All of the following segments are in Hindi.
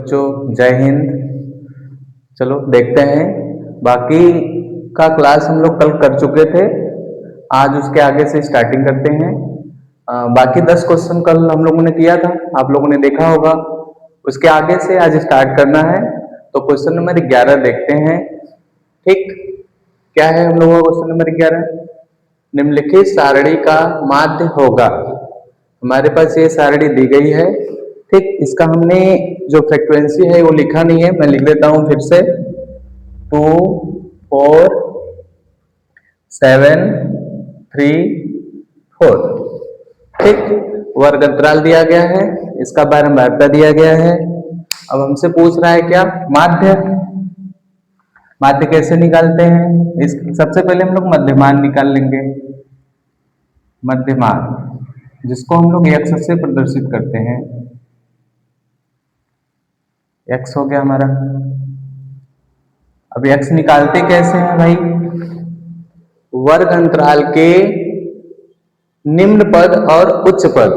बच्चों, जय हिंद। चलो देखते हैं, बाकी का क्लास हम लोग कल कर चुके थे, आज उसके आगे से स्टार्टिंग करते हैं। बाकी 10 क्वेश्चन कल हम लोगों ने किया था, आप लोगों ने देखा होगा। उसके आगे से आज स्टार्ट करना है, तो क्वेश्चन नंबर 11 देखते हैं। ठीक, क्या है हम लोगों का क्वेश्चन नंबर 11? निम्नलिखित सारणी का माध्य होगा। हमारे पास ये सारणी दी गई है। ठीक, इसका हमने जो फ्रीक्वेंसी है वो लिखा नहीं है, मैं लिख देता हूं फिर से। 2 4 7 3 4। ठीक, वर्ग अंतराल दिया गया है, इसका बारंबारता दिया गया है। अब हमसे पूछ रहा है क्या? माध्य। माध्य कैसे निकालते हैं? सबसे पहले हम लोग मध्यमान निकाल लेंगे। मध्यमान, जिसको हम लोग x से प्रदर्शित करते हैं। x हो गया हमारा। अब x निकालते कैसे हैं भाई? वर्ग अंतराल के निम्न पद और उच्च पद,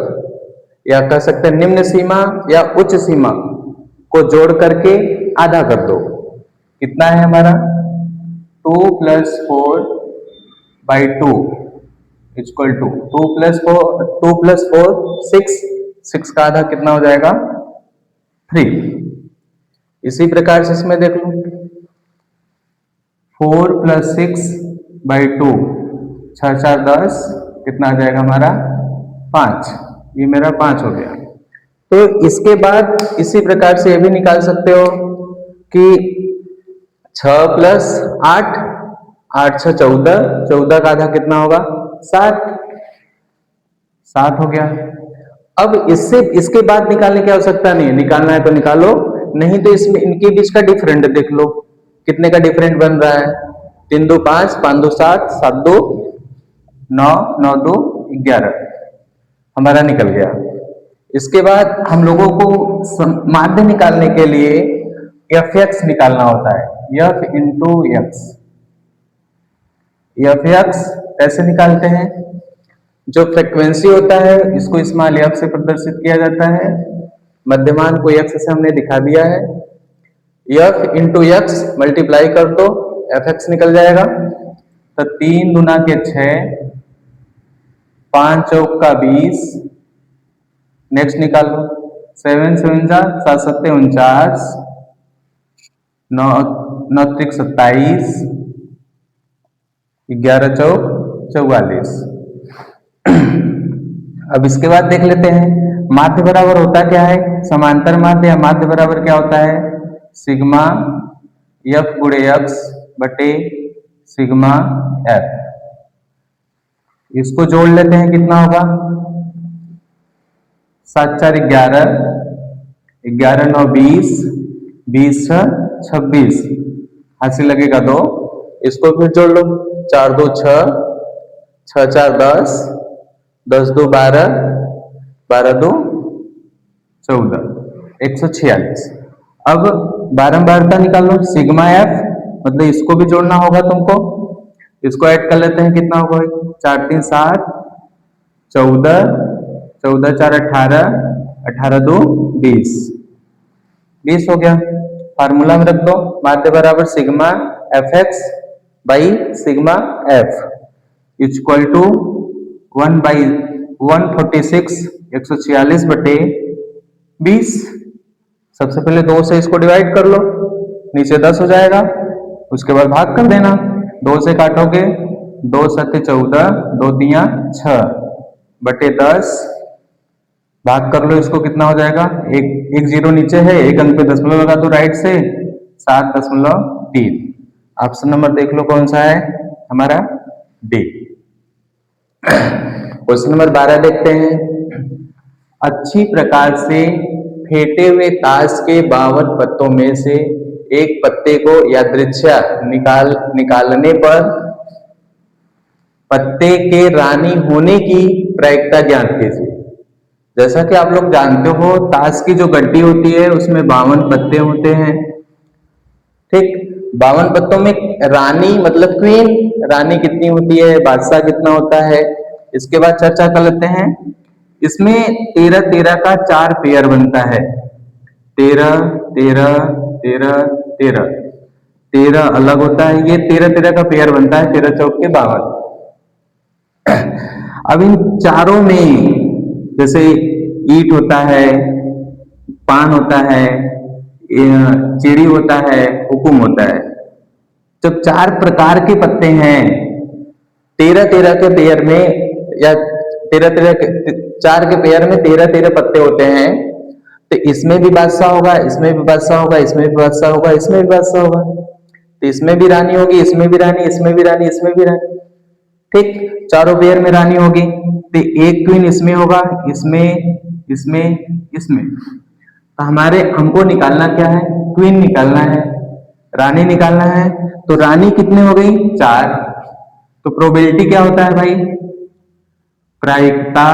या कह सकते हैं निम्न सीमा या उच्च सीमा को जोड़ करके आधा कर दो। कितना है हमारा? 2 + 4 / 2 इक्वल टू 2 + 4 6। 6 का आधा कितना हो जाएगा? 3। इसी प्रकार से इसमें देख लो, 4 + 6 / 2, 6 × 4 = 10, कितना आ जाएगा हमारा? 5। ये मेरा 5 हो गया। तो इसके बाद इसी प्रकार से ये भी निकाल सकते हो कि 6 + 8, 8 × 6 = 14, 14 का आधा कितना होगा? 7। 7 हो गया। अब इसके बाद निकालने की आवश्यकता नहीं है, निकालना है तो निकालो, नहीं तो इसमें इनके बीच का डिफरेंट देख लो, कितने का डिफरेंट बन रहा है। 3 × 2 = 5, 5 × 2 = 7, 7 × 2 = 9, 9 × 2 = 11 हमारा निकल गया। इसके बाद हम लोगों को माध्य निकालने के लिए f(x) निकालना होता है। f × x। f(x) कैसे निकालते हैं? जो फ्रीक्वेंसी होता है इसको स्मॉल f से प्रदर्शित किया जाता है, मध्यमान को x से हमने दिखा दिया है। f × x मल्टीप्लाई कर दो, fx निकल जाएगा। तो 3 × 2 = 6, 5 × 4 = 20। नेक्स्ट निकालो, 7 × 7 = 7 × 7 = 49, 9 × 9 = 27, 11 × 4 = 44। अब इसके बाद देख लेते हैं माध्य बराबर होता क्या है। समांतर माध्य या माध्य बराबर क्या होता है? सिग्मा f × x बटे सिग्मा f। इसको जोड़ लेते हैं, कितना होगा? 7 × 4 = 11, 11 × 9 = 20, 20 × 6 = 26, हाथ से लगेगा 2। इसको फिर जोड़ लो, 4 × 2 = 6, 6 × 4 = 10, 10 × 2 = 12, 12 × 2 = 14, 146। अब बारंबारता निकालो, सिग्मा f, मतलब इसको भी जोड़ना होगा तुमको। इसको ऐड कर लेते हैं, कितना होगा? 4 × 3 = 7, 14, 14 × 4 = 18, 18 × 2 = 20, 20 हो गया। फार्मूला में रख दो, माध्य बराबर sigma fx by sigma f equal to 1/146, 146 बटे 20। सबसे पहले 2 से इसको डिवाइड कर लो, नीचे 10 हो जाएगा, उसके बाद भाग कर देना। 2 से काटोगे, 2 × 7 = 14, 2 × 3 = 6 बटे 10, भाग कर लो, इसको कितना हो जाएगा? एक जीरो नीचे है, एक अंक पे दशमलव लगा दो राइट से, 7.3। ऑप्शन नंबर देख लो कौन सा है हमारा? डी। क्वेश्चन नंबर 12 देखते हैं। अच्छी प्रकार से फेंटे हुए ताश के 52 पत्तों में से एक पत्ते को यादृच्छा निकालने पर पत्ते के रानी होने की प्रायिकता ज्ञात कीजिए। जैसा कि आप लोग जानते हो, ताश की जो गड्डी होती है उसमें 52 पत्ते होते हैं। ठीक, 52 पत्तों में रानी मतलब क्वीन, रानी कितनी होती है, बादशाह कितना होता है, इसके बाद चर्चा कर लेते हैं। इसमें 13-13 का 4 पेयर बनता है। 13 13 13 13 13 अलग होता है, ये 13 13 का पेयर बनता है, 13 चौक के 52। अब इन चारों में जैसे ईट होता है, पान होता है, चीड़ी होता है, हुकुम होता है, जब 4 प्रकार के पत्ते हैं 13 13 के पेयर में, या 13 13 के 4 के पेयर में 13 13 पत्ते होते हैं, तो इसमें भी बादशाह होगा, इसमें भी बादशाह होगा, इसमें भी बादशाह होगा, इसमें भी बादशाह होगा, तो इसमें भी रानी होगी, इसमें भी रानी, इसमें भी रानी, इसमें भी रानी। ठीक, चारों पेयर में रानी होगी, तो एक क्वीन इसमें होगा, इसमें इसमें इसमें। तो हमारे हमको निकालना क्या है, क्वीन निकालना है, रानी निकालना है। तो रानी कितनी हो गई, 4। तो प्रोबेबिलिटी क्या होता है भाई, प्रायिकता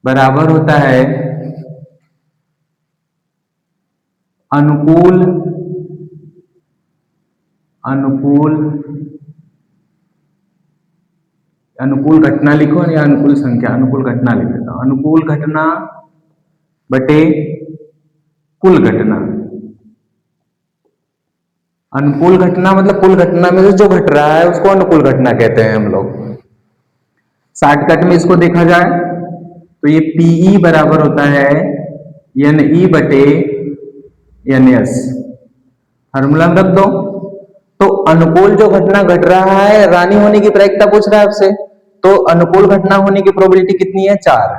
बराबर होता है अनुकूल अनुकूल अनुकूल घटना लिखो या अनुकूल संख्या, अनुकूल घटना लिख देता हूं, अनुकूल घटना बटे कुल घटना। अनुकूल घटना मतलब कुल घटना में से जो घट रहा है उसको अनुकूल घटना कहते हैं हम लोग। शॉर्टकट में इसको देखा जाए तो ये पीई बराबर होता है एन ई बटे एन एस, फार्मूला में रख दो। तो अनुकूल जो घटना घट रहा है, रानी होने की प्रायिकता पूछ रहा है आपसे, तो अनुकूल घटना होने की प्रोबेबिलिटी कितनी है, 4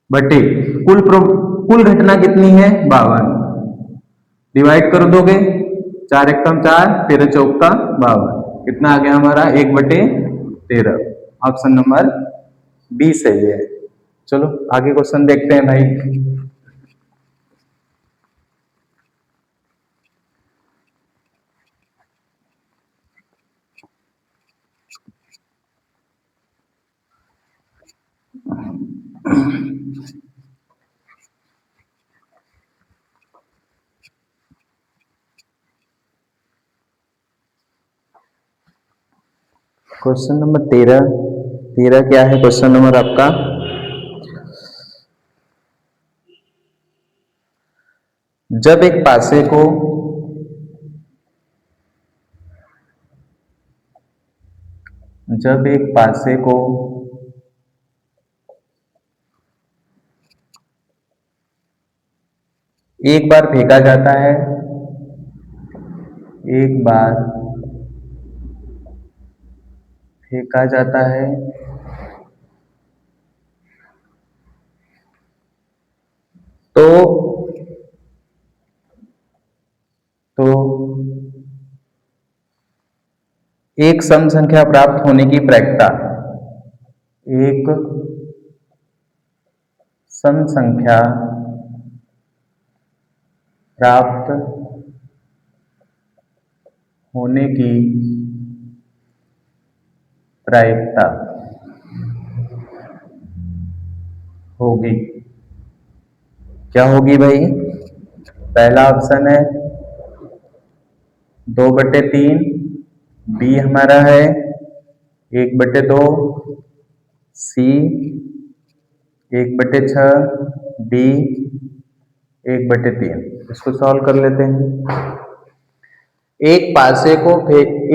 बटे कुल घटना कितनी है, 52। डिवाइड कर दोगे, 4 एकम 4, 13 चौका 52, कितना आ गया हमारा, 1/13। ऑप्शन नंबर बी सही है। चलो आगे क्वेश्चन देखते हैं भाई। क्वेश्चन नंबर 13 क्या है क्वेश्चन नंबर आपका, जब एक पासे को एक बार फेंका जाता है, एक बार फेंका जाता है, तो एक सम संख्या प्राप्त होने की प्रायिकता, एक सम संख्या प्राप्त होने की प्रायिकता होगी, क्या होगी भाई, पहला ऑप्शन है 2/3, बी हमारा है 1/2, सी 1/6, डी 1/3। इसको सॉल्व कर लेते हैं। एक पासे को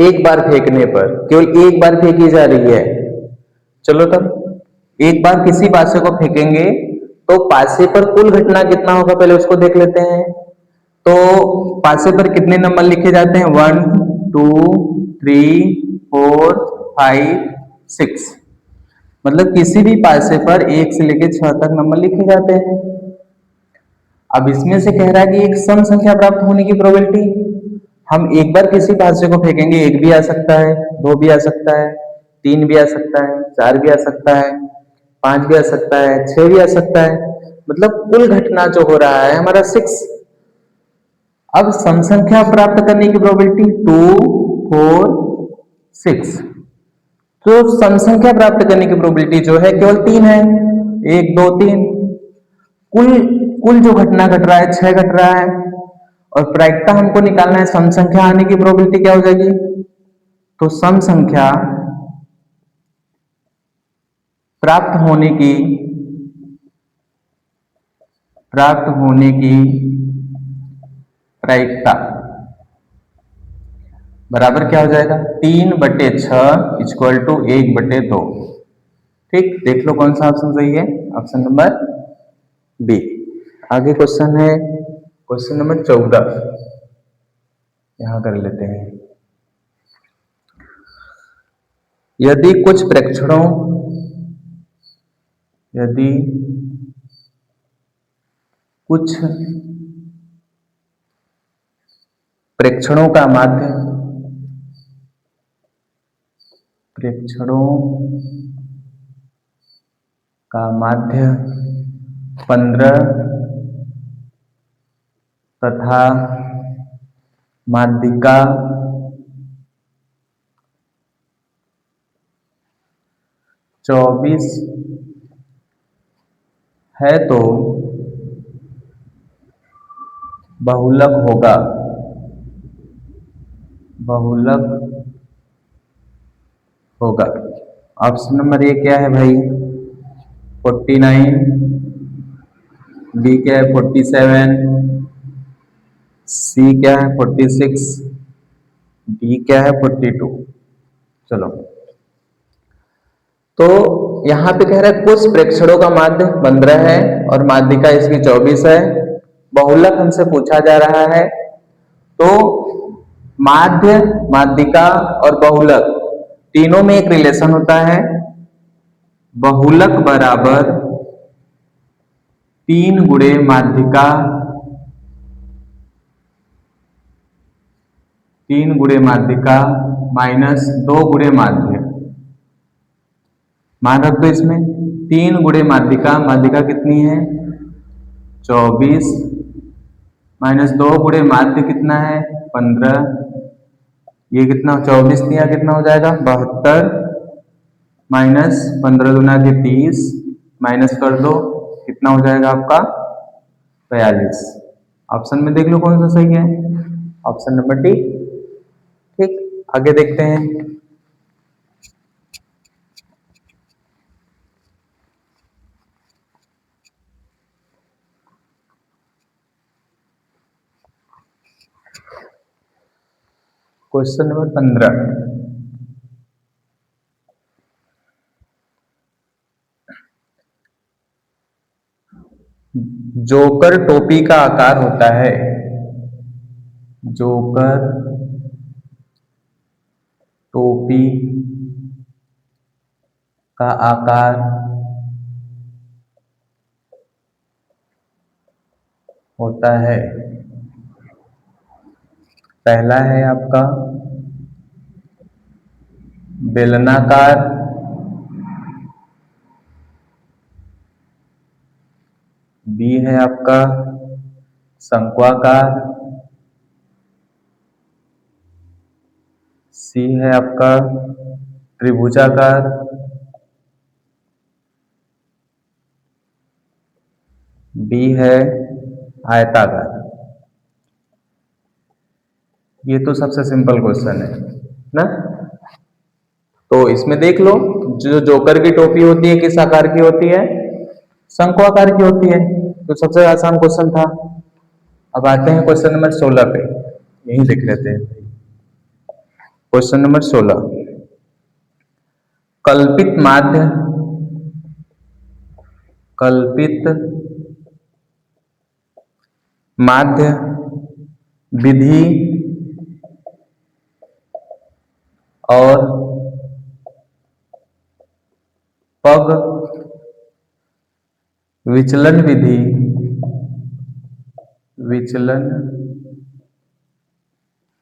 एक बार फेंकने पर, केवल एक बार फेंकी जा रही है, चलो तब एक बार किसी पासे को फेंकेंगे तो पासे पर कुल घटना कितना होगा पहले उसको देख लेते हैं। तो पासे पर कितने नंबर लिखे जाते हैं, 1 2 3 4 5 6, मतलब किसी भी पासे पर 1 से लेकर 6 तक नंबर लिखे जाते हैं। अब इसमें से कह रहा है कि एक सम संख्या प्राप्त होने की प्रोबेबिलिटी, हम एक बार किसी पासे को फेंकेंगे, 1 भी आ सकता है, 2 भी आ सकता है, 3 भी आ सकता है, 4 भी आ सकता है, 5 भी आ सकता है, 6 भी आ सकता है, मतलब कुल घटना जो हो रहा है हमारा 6। अब सम संख्या प्राप्त करने की प्रोबेबिलिटी 2 4 6, तो सम संख्या प्राप्त करने की प्रोबेबिलिटी जो है केवल 3 है, 1 2 3। कुल कुल जो घटना घट रहा है 6 घट रहा है, और प्रायिकता हमको निकालना है, सम संख्या आने की प्रोबेबिलिटी क्या हो जाएगी, तो सम संख्या प्राप्त होने की प्राप्त होने की प्रायिकता बराबर क्या हो जाएगा, 3/6 इक्वल टू 1/2। ठीक, देख लो कौन सा ऑप्शन सही है, ऑप्शन नंबर बी। आगे क्वेश्चन है क्वेश्चन नंबर 14, यहां कर लेते हैं। यदि कुछ प्रेक्षणों यदि कुछ प्रेक्षणों का माध्य प्रेक्षणों का माध्य 15 तथा माध्यिका 24 है तो बहुलक होगा। बहुलक होगा। ऑप्शन नंबर ए क्या है भाई, 49, बी क्या है 47, सी क्या है 46, डी क्या है 42। चलो, तो यहां पे कह रहा है कुछ प्रेक्षणों का माध्य 15 है और माध्यिका इसकी 24 है। बहुलक हमसे पूछा जा रहा है, तो माध्य, माध्यिका और बहुलक तीनों में एक रिलेशन होता है। बहुलक बराबर 3 गुणे माध्यिका, 3 गुणे माध्यिका माइनस 2 गुणे माध्य। मान रख दो इसमें 3 गुणे माध्यिका, माध्यिका कितनी है 24, माइनस 2 गुणे माध्य कितना है 15, ये कितना 24 दिया कितना हो जाएगा 72, माइनस 15 दूना के 30, माइनस कर दो कितना हो जाएगा आपका 42। ऑप्शन में देख लो कौन सा सही है, ऑप्शन नंबर डी। ठीक, आगे देखते हैं। क्वेश्चन नंबर 15, जोकर टोपी का आकार होता है, जोकर टोपी का आकार होता है, पहला है आपका बेलनाकार, बी है आपका शंक्वाकार, सी है आपका त्रिभुजाकार, डी है आयताकार। ये तो सबसे सिंपल क्वेश्चन है ना, तो इसमें देख लो जो जोकर की टोपी होती है किस आकार की होती है, शंक्वाकार की होती है, तो सबसे आसान क्वेश्चन था। अब आते हैं क्वेश्चन नंबर 16 पे, यही लिख लेते हैं। क्वेश्चन नंबर 16, कल्पित माध्य, कल्पित माध्य विधि और पग विचलन विधि, विचलन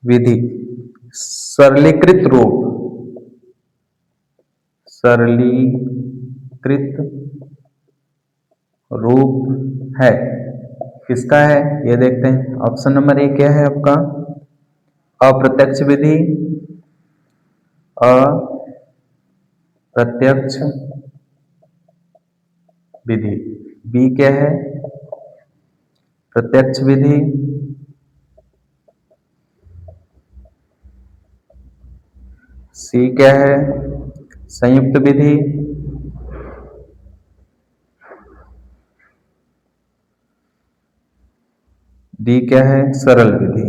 विधि सरलीकृत रूप, सरलीकृत रूप है, किसका है ये देखते हैं। ऑप्शन नंबर ए क्या है आपका, अप्रत्यक्ष विधि, अप्रत्यक्ष विधि, बी क्या है प्रत्यक्ष विधि, सी क्या है संयुक्त विधि, डी क्या है? सरल विधि।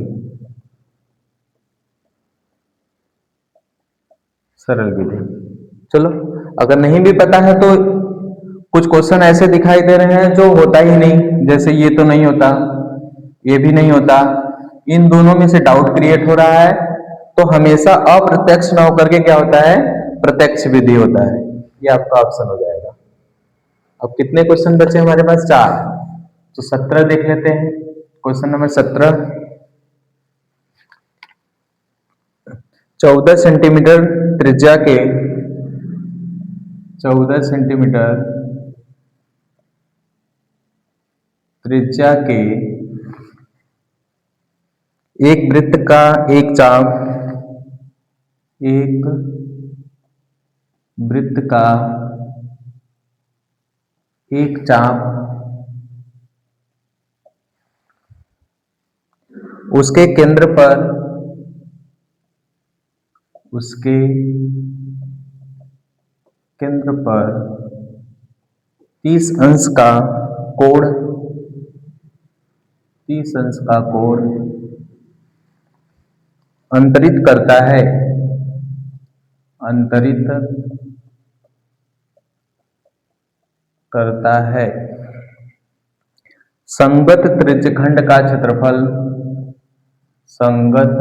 सरल विधि। चलो, अगर नहीं भी पता है तो कुछ क्वेश्चन ऐसे दिखाई दे रहे हैं जो होता ही नहीं, जैसे ये तो नहीं होता, ये भी नहीं होता, इन दोनों में से डाउट क्रिएट हो रहा है, तो हमेशा अप्रत्यक्ष न होकर के क्या होता है? प्रत्यक्ष विधि होता है। ये आपका ऑप्शन हो जाएगा। अब कितने क्वेश्चन बचे हमारे पास? 4। तो 17 देख लेते हैं। क्वेश्चन नंबर 17, 14 सेंटीमीटर त्रिज्या के 14 सेंटीमीटर त्रिज्या के एक वृत्त का एक चाप, एक वृत्त का एक चाप उसके केंद्र पर, उसके केंद्र पर 30 अंश का कोण, 30 अंश का कोण अंतरित करता है, अंतरित करता है। संगत त्रिज्यखंड का क्षेत्रफल, संगत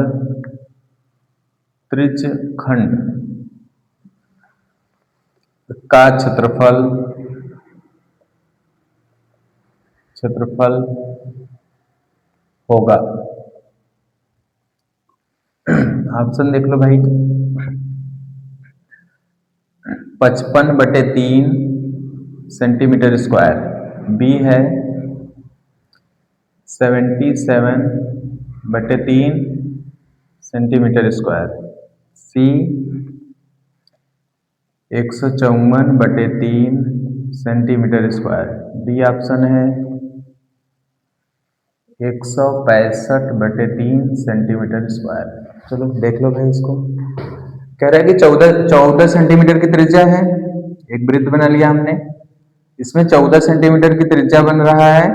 त्रिज्यखंड का क्षेत्रफल, क्षेत्रफल होगा। ऑप्शन देख लो भाई। 55/3 सेंटीमीटर स्क्वायर, बी है 77/3 सेंटीमीटर स्क्वायर, सी 154/3 सेंटीमीटर स्क्वायर, डी ऑप्शन है 165/3 सेंटीमीटर स्क्वायर। चलो देख लो भाई इसको। कह रहा है कि 14 सेंटीमीटर की त्रिज्या है, एक वृत्त बना लिया हमने, इसमें 14 सेंटीमीटर की त्रिज्या बन रहा है,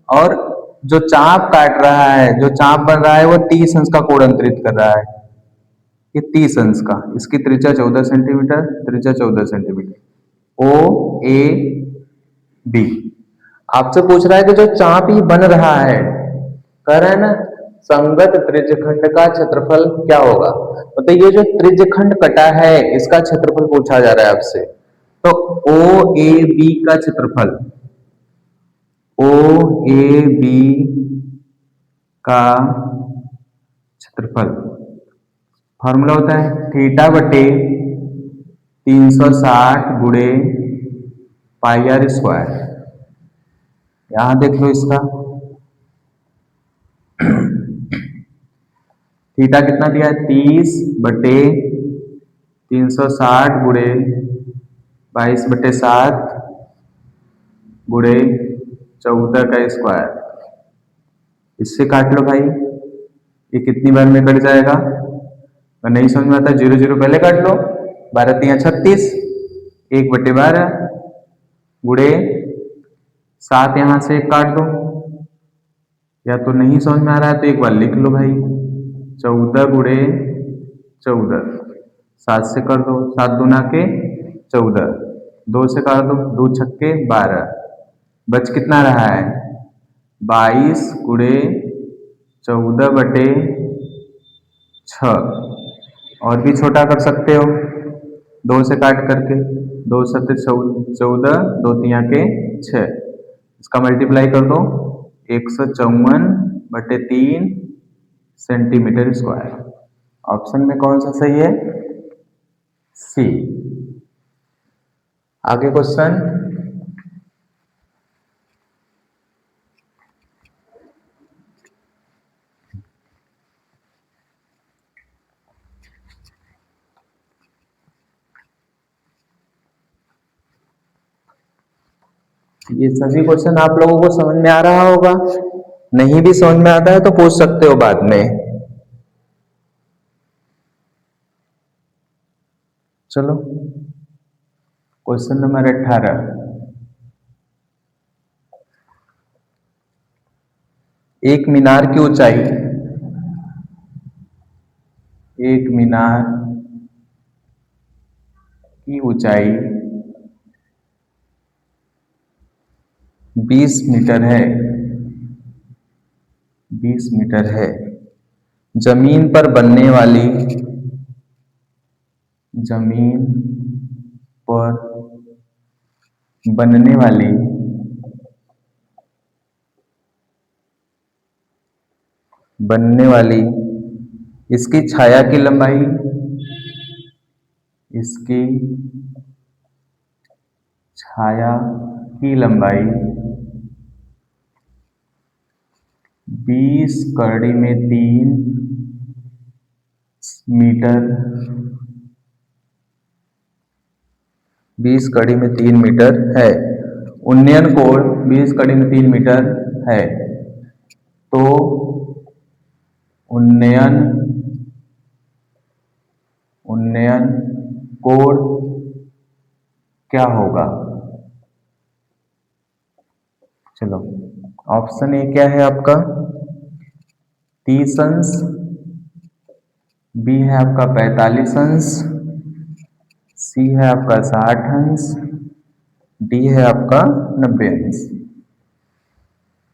और जो चाप काट रहा है, जो चाप बन रहा है, वो 30 अंश का कोण अंतरित कर रहा है। ये 30 अंश का, इसकी त्रिज्या 14 सेंटीमीटर, त्रिज्या 14 सेंटीमीटर, ओ ए बी। आपसे पूछ रहा है कि जो चाप ये बन रहा है, कह रहा है ना संगत त्रिज्यखंड का क्षेत्रफल क्या होगा, मतलब ये जो त्रिज्यखंड कटा है इसका क्षेत्रफल पूछा जा रहा है आपसे। तो ओ ए बी का क्षेत्रफल, ओ ए बी का क्षेत्रफल फॉर्मूला होता है थीटा बटे 360 गुणे पाई आर स्क्वायर। यहां देख लो इसका थीटा कितना दिया है? 30/360 गुणे 22/7 गुणे 14 का स्क्वायर। इससे काट लो भाई, ये कितनी बार में कट जाएगा? अगर नहीं समझ में आता 0 0 पहले काट लो, 12 3 36, 1/12 गुणे 7, यहां से काट दो, या तो नहीं समझ में आ रहा है तो एक बार लिख लो भाई, 14 गुणे 14, 7 से कर दो, 7 दूना के 14, 2 से काट दो, 2 छक्के 12, बच कितना रहा है? 22 गुणे 14/6, और भी छोटा कर सकते हो 2 से काट करके, 2 7 14, 2 3 के 6, इसका मल्टीप्लाई कर दो 154/3 सेंटीमीटर स्क्वायर। ऑप्शन में कौन सा सही है? सी। आगे क्वेश्चन, ये सभी क्वेश्चन आप लोगों को समझ में आ रहा होगा, नहीं भी समझ में आता है तो पूछ सकते हो बाद में। चलो क्वेश्चन नंबर 18, एक मीनार की ऊंचाई, एक मीनार की ऊंचाई 20 मीटर है, 20 मीटर है। जमीन पर बनने वाली, जमीन पर बनने वाली इसकी छाया की लंबाई, इसकी छाया की लंबाई 20 कड़ी में 3 मीटर, 20 कड़ी में 3 मीटर है। उन्नयन कोण 20 कड़ी में 3 मीटर है, तो उन्नयन कोण क्या होगा? चलो, ऑप्शन ए क्या है आपका? 30 अंश, बी है आपका 45 अंश, सी है आपका 60 अंश, डी है आपका 90 अंश।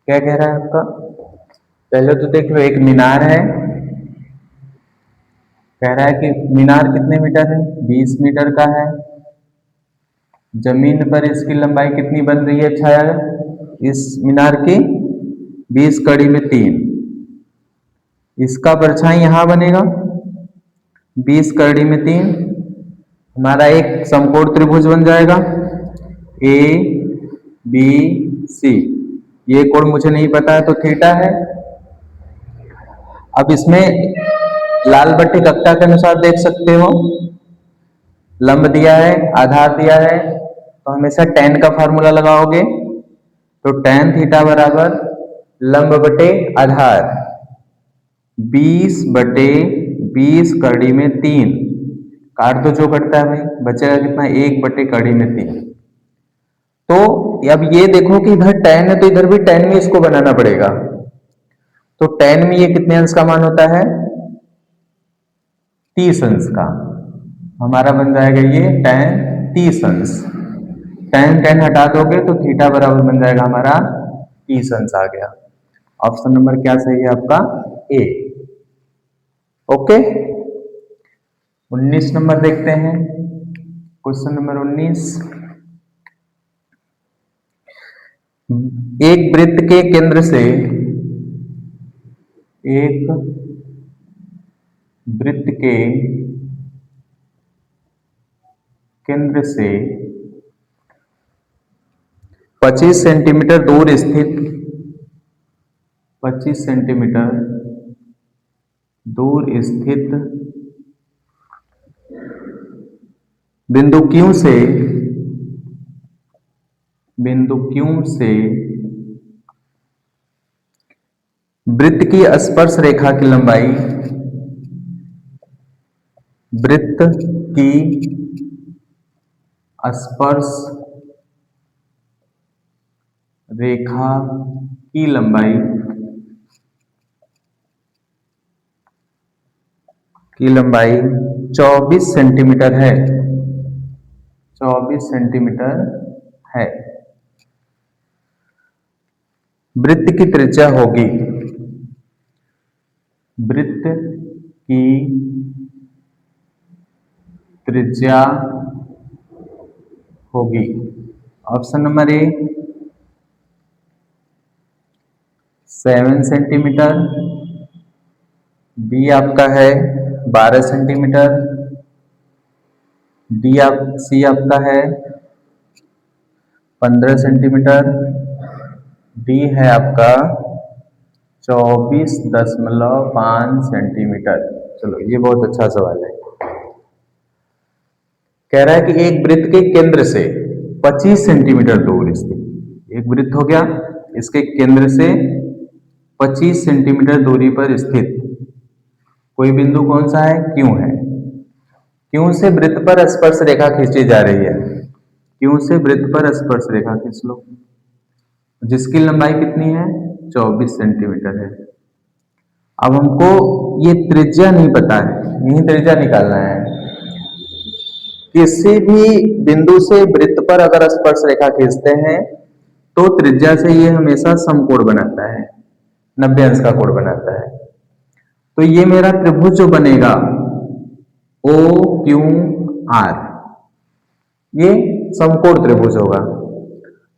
क्या कह रहा है आपका? पहले तो देख लो, एक मीनार है, कह रहा है कि मीनार कितने मीटर है? 20 मीटर का है। जमीन पर इसकी लंबाई कितनी बन रही है छाया इस मीनार की? 20 कड़ी में 3। इसका परछाई यहां बनेगा 20 कड़ी में 3, हमारा एक समकोण त्रिभुज बन जाएगा ए बी सी। ये कोण मुझे नहीं पता है तो थीटा है। अब इसमें लाल बट्टी कक्षा के अनुसार देख सकते हो, लंब दिया है, आधार दिया है, तो हमेशा tan का फार्मूला लगाओगे, तो tan थीटा बराबर लंब बटे आधार 20 बटे 20 कड़ी में 3, काट दो जो कटता है भाई, बचेगा कितना? 1 बटे कड़ी में 3। तो अब ये देखो कि इधर tan है तो इधर भी tan में इसको बनाना पड़ेगा, तो tan में ये कितने अंश का मान होता है? 30 अंश का। हमारा बन जाएगा ये tan 30 अंश। tan हटा दोगे तो थीटा बराबर बन जाएगा हमारा 30 अंश आ गया। ऑप्शन नंबर क्या सही है आपका? ए। ओके, 19 नंबर देखते हैं। क्वेश्चन नंबर 19, एक वृत्त के केंद्र से, एक वृत्त के केंद्र से 25 सेंटीमीटर दूर स्थित, 25 सेंटीमीटर दूर स्थित बिंदु Q से वृत्त की स्पर्श रेखा की लंबाई, वृत्त की स्पर्श रेखा की लंबाई 24 सेंटीमीटर है, 24 सेंटीमीटर है। वृत्त की त्रिज्या होगी, वृत्त की त्रिज्या होगी। Option number A 7 centimetre, B आपका है 12 सेंटीमीटर, सी आपका है 15 सेंटीमीटर, डी है आपका 24.5 सेंटीमीटर। चलो, ये बहुत अच्छा सवाल है। कह रहा है कि एक वृत्त के केंद्र से 25 सेंटीमीटर दूर स्थित, एक वृत्त हो गया, इसके केंद्र से 25 सेंटीमीटर दूरी पर स्थित कोई बिंदु कौन सा है? Q है। Q से वृत्त पर स्पर्श रेखा खींची जा रही है, Q से वृत्त पर स्पर्श रेखा खींच लो, जिसकी लंबाई कितनी है? 24 सेंटीमीटर है। अब हमको ये त्रिज्या नहीं पता है, यही त्रिज्या निकालना है। किसी भी बिंदु से वृत्त पर अगर स्पर्श रेखा खींचते हैं तो त्रिज्या से ये हमेशा समकोण बनाता है, 90 अंश का कोण बनाता है। तो ये मेरा त्रिभुज जो बनेगा ओ क्यू आर, ये समकोण त्रिभुज होगा।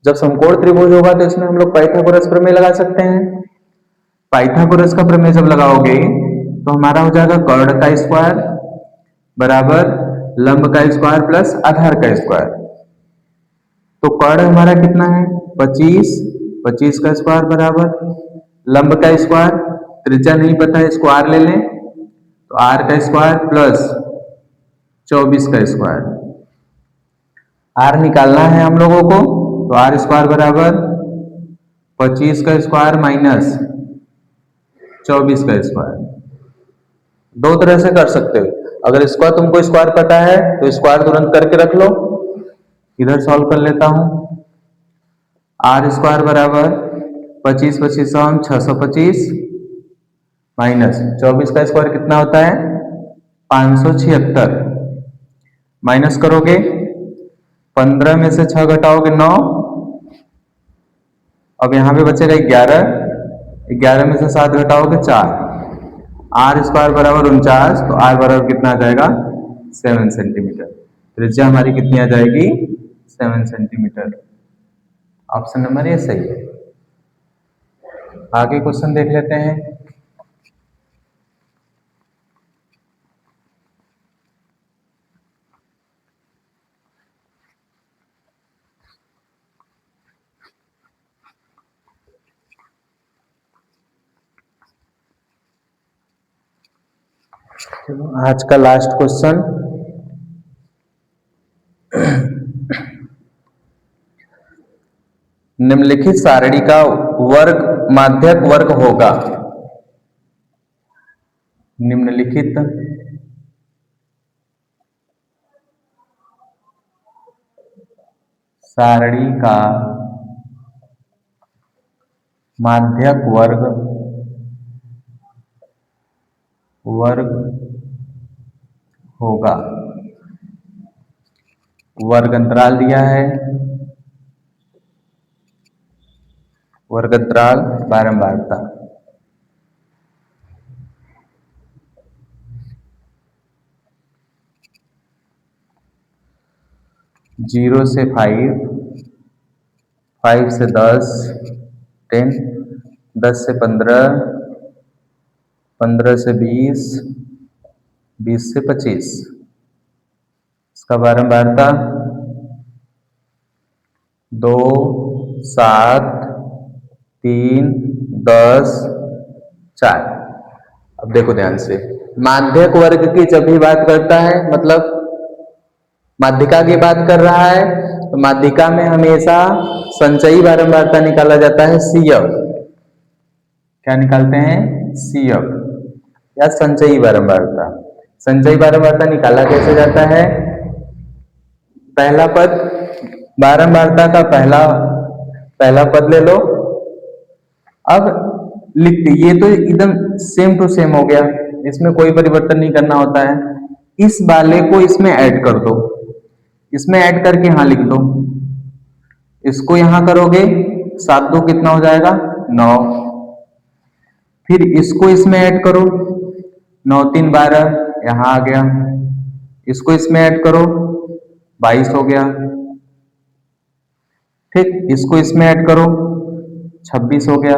जब समकोण त्रिभुज होगा तो इसमें हम लोग पाइथागोरस प्रमेय लगा सकते हैं। पाइथागोरस का प्रमेय जब लगाओगे तो हमारा हो जाएगा कर्ण का स्क्वायर बराबर लंब का स्क्वायर प्लस आधार का स्क्वायर। तो कर्ण हमारा कितना है 25, 25 का स्क्वायर बराबर लंब का स्क्वायर, त्रिज्या नहीं पता है इसको आर ले लें तो आर का स्क्वायर प्लस 24 का स्क्वायर। आर निकालना है हम लोगों को तो आर स्क्वायर बराबर 25 का स्क्वायर माइनस 24 का स्क्वायर। दो तरह से कर सकते हो, अगर स्क्वायर तुमको स्क्वायर पता है तो स्क्वायर तुरंत करके रख लो। इधर सॉल्व कर लेता हूं। आर स्क्वायर बराबर 25 25 625 माइनस 24 का स्क्वायर कितना होता है 576। माइनस करोगे 15 में से 6 घटाओगे 9, अब यहां पे बचेगा 11, 11 में से 7 घटाओगे 4। आर स्क्वायर बराबर 49, तो आर बराबर कितना आ जाएगा 7 सेंटीमीटर। त्रिज्या हमारी कितनी आ जाएगी 7 सेंटीमीटर। ऑप्शन नंबर ए सही है। आगे क्वेश्चन देख लेते हैं। आज का लास्ट क्वेश्चन, निम्नलिखित सारणी का वर्ग माध्यक वर्ग होगा। निम्नलिखित सारणी का माध्यक वर्ग होगा। वर्ग अंतराल दिया है, वर्ग अंतराल बारंबारता। जीरो से 5, 5 से 10, 10, 10 से 15, 15 से 20, 20 से 25। इसका बारंबारता 2, 7, 3, 10, 4। अब देखो ध्यान से, माध्यक वर्ग की जब भी बात करता है मतलब माध्यिका की बात कर रहा है तो माध्यिका में हमेशा संचयी बारंबारता निकाला जाता है CF। क्या निकालते हैं CF या संचयी बारंबारता। संचयी बारंबारता निकाला कैसे जाता है, पहला पद बारंबारता का पहला पद ले लो। अब लिखते, ये तो एकदम सेम टू सेम हो गया, इसमें कोई परिवर्तन नहीं करना होता है। इस वाले को इसमें ऐड कर दो, इसमें ऐड करके यहां लिख दो। इसको यहां करोगे 7 2 कितना हो जाएगा 9। फिर इसको इसमें ऐड करो, 9 3 12 यहां आ गया। इसको इसमें ऐड करो 22 हो गया। ठीक, इसको इसमें ऐड करो 26 हो गया।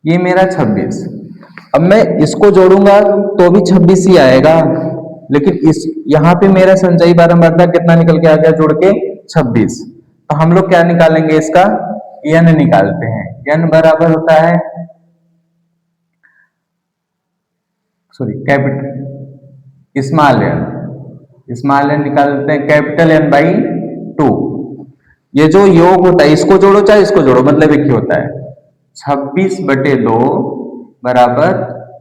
ये मेरा 26। अब मैं इसको जोड़ूंगा तो भी 26 ही आएगा, लेकिन इस यहां पे मेरा संचयी बारंबारता कितना निकल के आ गया जोड़ के 26। तो हम लोग क्या निकालेंगे, इसका n निकालते हैं। n बराबर होता है कैपिटल स्मॉल n निकालते हैं कैपिटल N बाई 2। ये जो योग होता है इसको जोड़ो चाहे इसको जोड़ो, मतलब एक ही होता है। 26/2 बराबर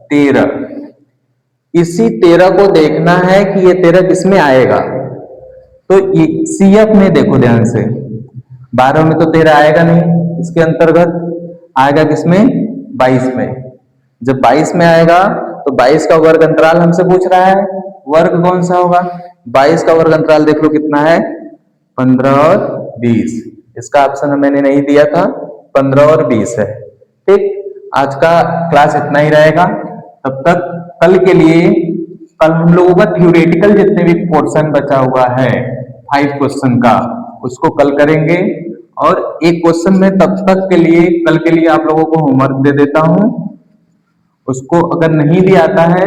13। इसी 13 को देखना है कि ये 13 किसमें आएगा। तो CF में देखो ध्यान से, 12 में तो 13 आएगा नहीं इसके अंतर्गत, आएगा किसमें, 22 में। जब 22 में आएगा तो 22 का वर्ग अंतराल हमसे पूछ रहा है, वर्ग कौन सा होगा, 22 का वर्ग अंतराल देख लो कितना है, 15 और 20। इसका ऑप्शन मैंने नहीं दिया था, 15 और 20 है। ठीक, आज का क्लास इतना ही रहेगा। तब तक कल के लिए, कल हम लोगों का थ्योरेटिकल जितने भी पोर्शन बचा हुआ है 5 क्वेश्चन का, उसको कल करेंगे। और एक क्वेश्चन में तब तक के लिए, कल के लिए आप लोगों को होमवर्क दे देता हूं, उसको अगर नहीं भी आता है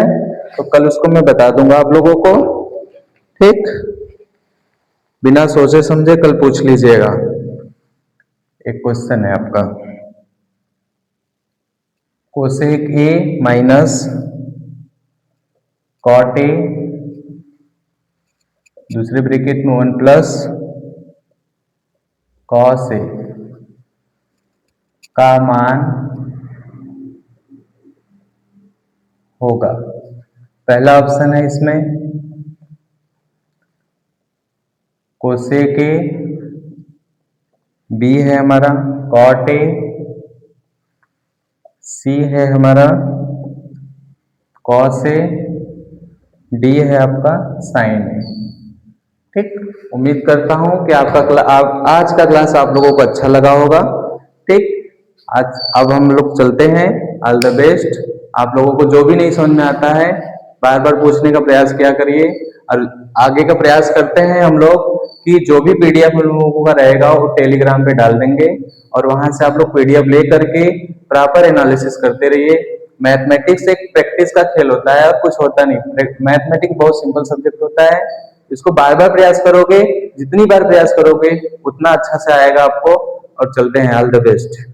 तो कल उसको मैं बता दूंगा आप लोगों को। ठीक, बिना सोचे समझे कल पूछ लीजिएगा। एक क्वेश्चन है आपका, cosec A minus cot A, दूसरे ब्रैकेट में 1 प्लस कॉस ए का मान होगा। पहला ऑप्शन है इसमें कोसेक ए, बी है हमारा कॉट ए, सी है हमारा कॉस ए, डी है आपका साइन ए। ठीक, उम्मीद करता हूं कि आज का क्लास आप लोगों को अच्छा लगा होगा। ठीक, आज अब हम लोग चलते हैं। All the best. आप लोगों को जो भी नहीं समझ में आता है बार बार पूछने का प्रयास किया करिए, और आगे का प्रयास करते हैं हम लोग कि जो भी पीडीएफ हम लोगों का रहेगा वो टेलीग्राम पे डाल देंगे, और वहां से आप लोग पीडीएफ ले करके प्रॉपर एनालिसिस करते रहिए। मैथमेटिक्स एक प्रैक्टिस का खेल होता है और कुछ होता नहीं। मैथमेटिक्स बहुत सिंपल सब्जेक्ट होता है, इसको बार बार प्रयास करोगे, जितनी बार प्रयास करोगे उतना अच्छा से आएगा आपको। और चलते हैं, ऑल द बेस्ट।